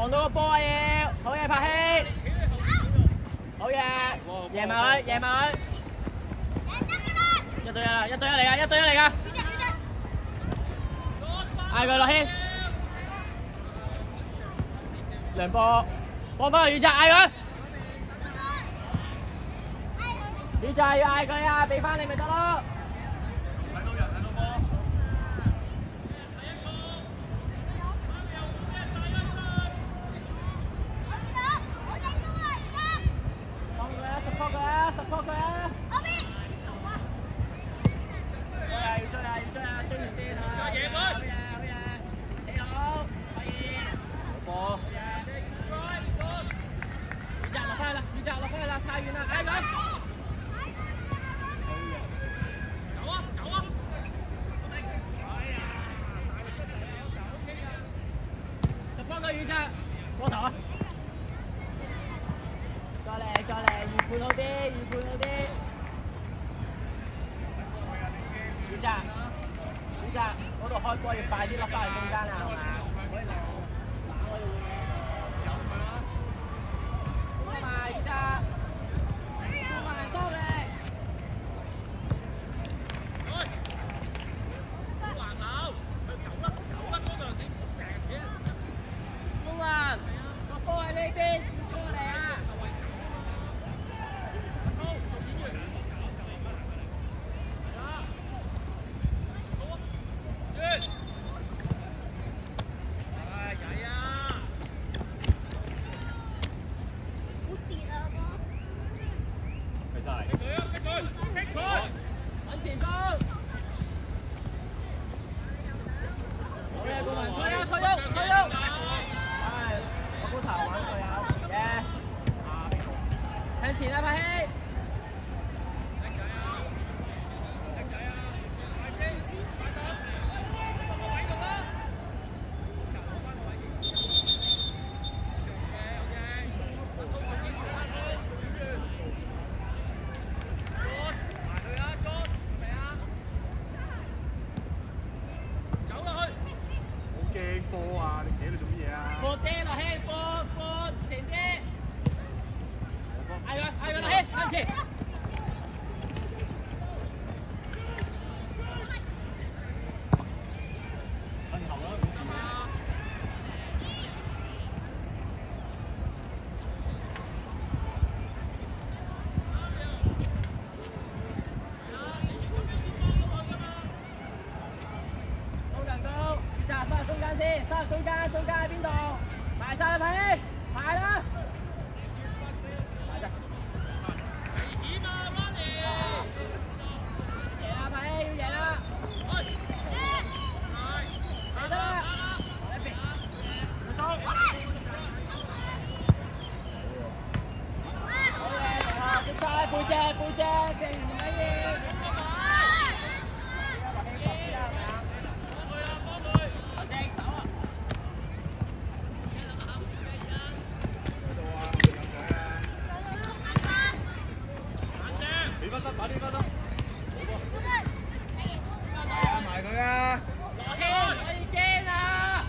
望到個波啊要，好嘢拍希，好嘢，贏埋佢，贏埋佢，一對一啦，一對一嚟噶，一對一嚟噶，嗌佢落軒，梁波，波翻去宇澤嗌佢，宇澤要嗌佢啊，俾翻你咪得咯。support 佢啊，support 佢啊！後邊。要追啊！追住先啊！好嘢，好嘢！你好，可以。波。宇澤落翻去啦！宇澤落翻去啦！太遠啦，嗌佢。走啊！support 佢宇澤，過頭啊！再嚟，預判好啲，宇澤，嗰度開波要快啲落翻去中間啊，係嘛？唔可以好嘛，宇澤，收嚟。橫流，走啦，嗰度你成日中環，個波喺呢邊，過嚟啊！揾前鋒，好嘢，過嚟，退喐！唉，我高頭玩佢啊，嘅，向前啊，拍希！過啲落希，過前啲，嗌佢落希，向前。中間喺邊度？排晒啦，排希，排啦！危險啊 ，Ronnie！ 要贏啦，排希要贏啦！嚟得啦！好嘢，接晒背脊，成唔緊要。埋佢啊！落希，我已驚啊！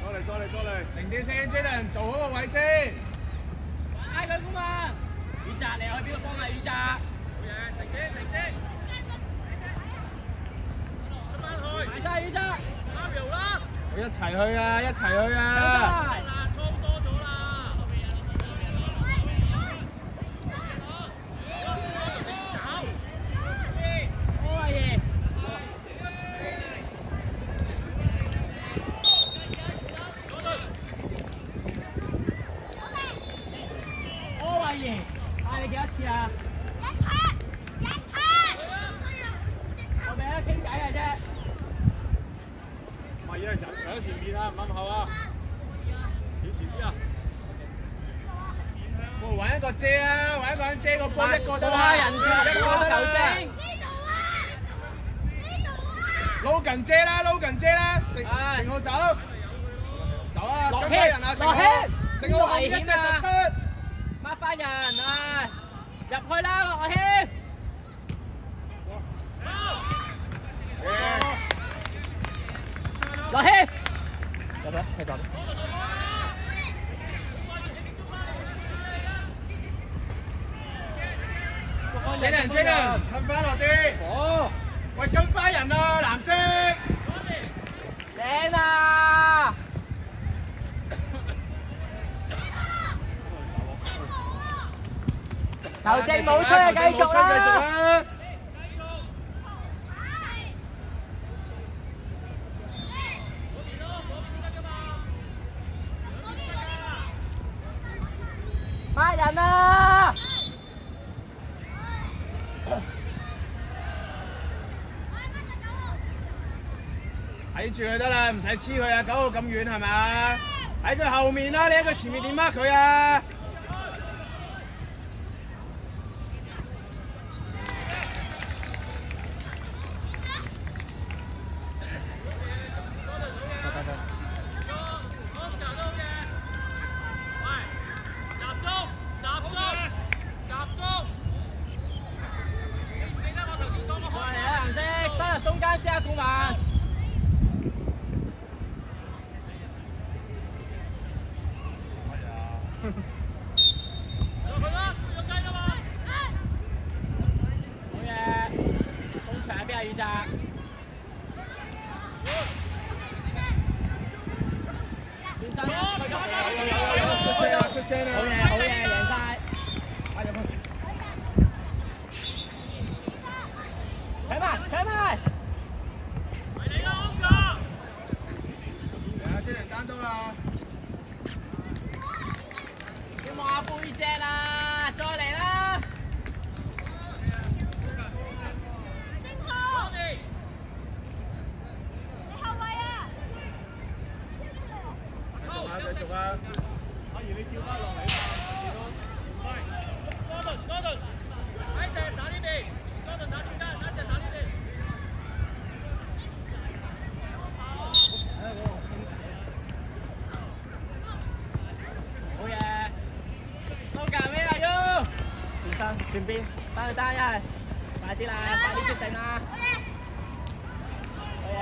再嚟，零啲先 ，Jaden 做好個位先。嗌佢咁啊！宇澤，你去邊度幫啊？宇澤。好嘢，停啲。出翻去。埋晒宇澤。Mario 啦。一齊去啊！多咗啦。嗌你幾多次啊？一次。我俾佢傾偈啊啫。唔係啊，人喺前面啊，唔啱後啊。幾前啲啊？我揾一個遮啊，揾一個人遮個波，一個得啦。人住一個得啦。撈近遮啦，成號走啊！跟翻人啊，成號後一隻實出。抹翻人啊！入去啦，樂軒！樂軒！入去！佢，繼續。Jalen，褪翻落啲。哦。喂，跟翻人啊，藍色。靚啊！球證冇吹啊，繼續啦！孖人啊！睇住佢得啦，唔使黐佢啊，9號咁遠係咪？喺佢後面啦，你喺佢前面點mark佢啊？中間先啊，顧問。好嘢，攻長邊係遠澤？轉身啦！出聲啦！出聲啦！好嘢，好嘢，贏晒！快入去！睇埋，睇埋！單刀啦！要望下背脊啦，再嚟啦！星浩，你後衞啊！繼續啊！阿怡，你叫翻落嚟啦！多頓，喺石打呢邊，多頓打中間，喺石打呢邊。轉邊，翻去單一係，快啲啦，快啲決定啦！好嘢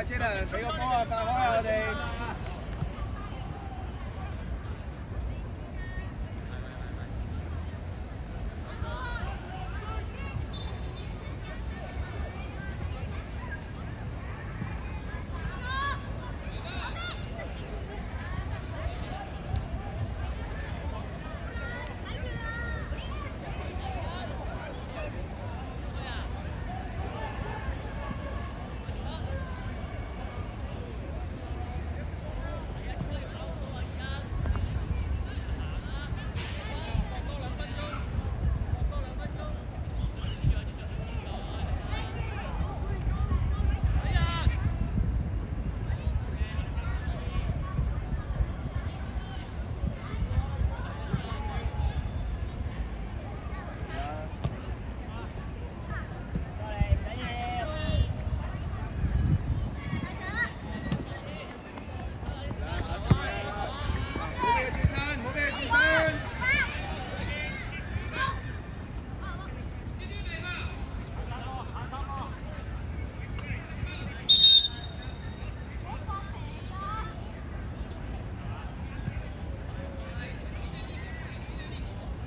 ！Jalen， 俾個波啊，快開啊我哋！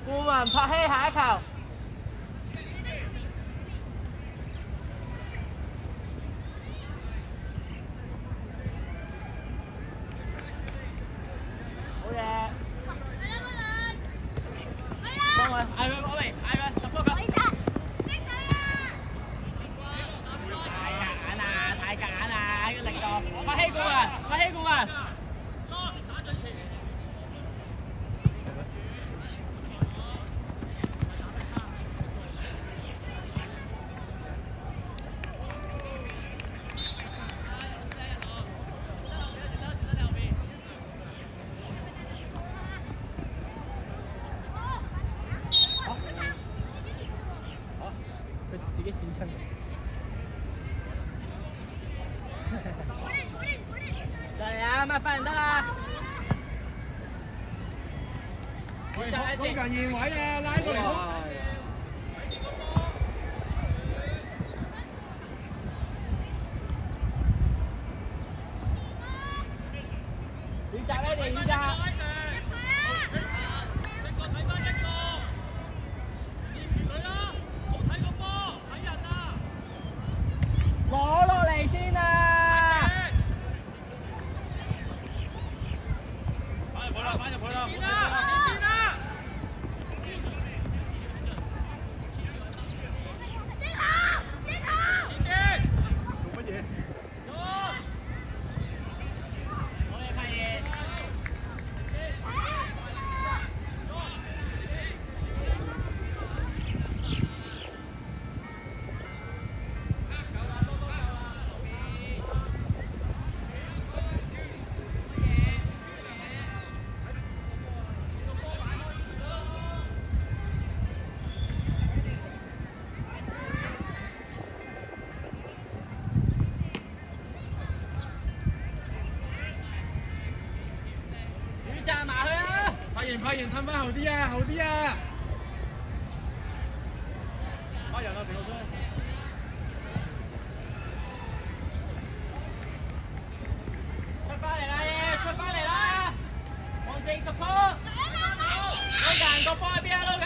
顧問拍希下一球。好嘢！幫佢，嗌佢，我嚟，嗌佢，十波球。太夾硬啦！呢個力度，拍希顧問，拍希顧問。就嚟啊，擘翻唔得啊！喂，好近現位啊，拉過嚟好。遠閘咧，你遠閘。攞落嚟先啊！反入去啦！做乜嘢？站埋去啊！拍完褪翻後啲啊，後啲啊！打人啦，平路追！出翻嚟啦，耶！出翻嚟啦！望正support，撈緊個波喺邊啊？撈緊！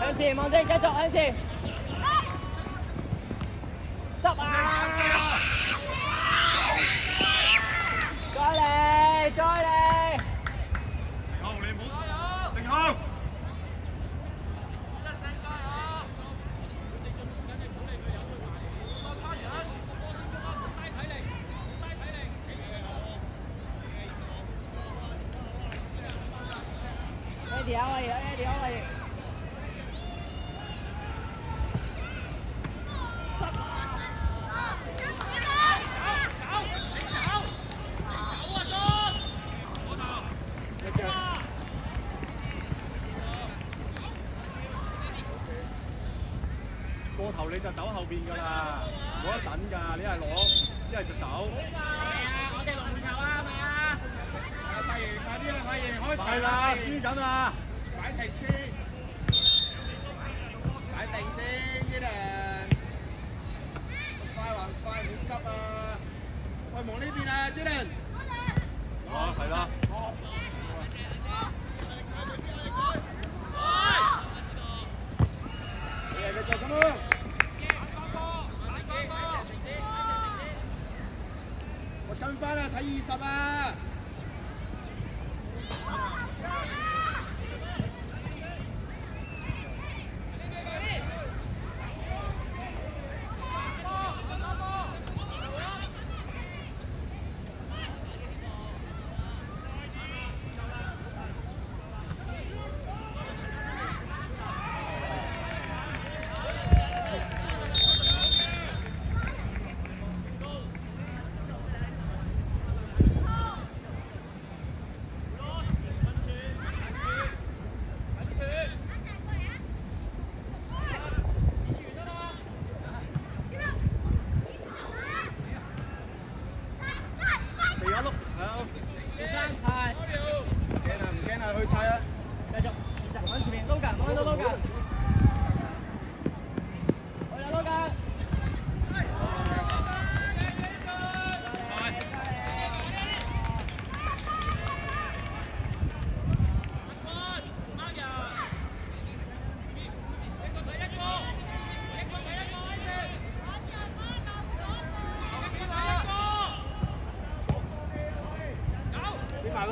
向前，望正繼續向前。執啊！再嚟，再嚟！成浩，你唔好加油！成浩，一聲加油！佢哋進攻緊，你鼓勵佢入去埋嚟，多他人，個波先中啊！唔嘥體力，唔嘥體力。Eddie out嚟，Eddie out嚟。過頭你就走後邊㗎啦，冇得等㗎，你係攞，一係就走。係啊，我哋龍門球啊，係咪啊？快啲啦，快啲開場啦，輸緊啦！擺停先，擺定先，Jaden。快還快，唔好急啊！喂，望呢邊啊，Jaden。啊，係啦。繼續咁咯。我跟翻啦，睇20啊！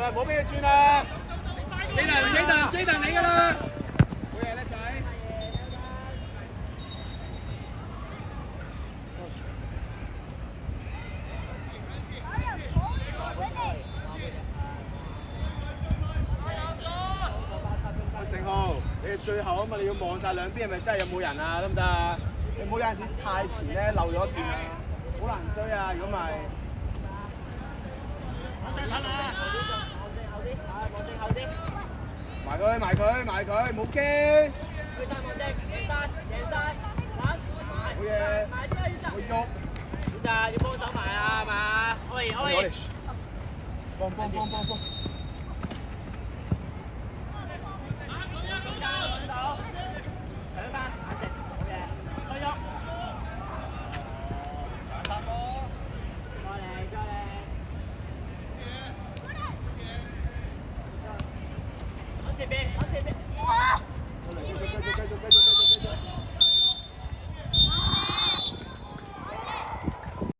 唔好俾佢轉啦 ！Jaden 你㗎啦！好嘢，叻仔！成浩，你哋最後啊嘛，你要望晒兩邊係咪真係有冇人啊？得唔得啊？你唔好有陣時太前咧，漏咗一段啊，好難追啊！如果唔係，埋佢，埋佢，埋佢，唔好驚。去晒望正，贏晒，贏晒，玩。好嘢，埋咗要會喐，要咋？要幫手埋啊，係嘛？喂喂，幫。上到，搶翻，眼直，好嘢，開喐，再嚟再嚟，往前邊，往前邊，繼續。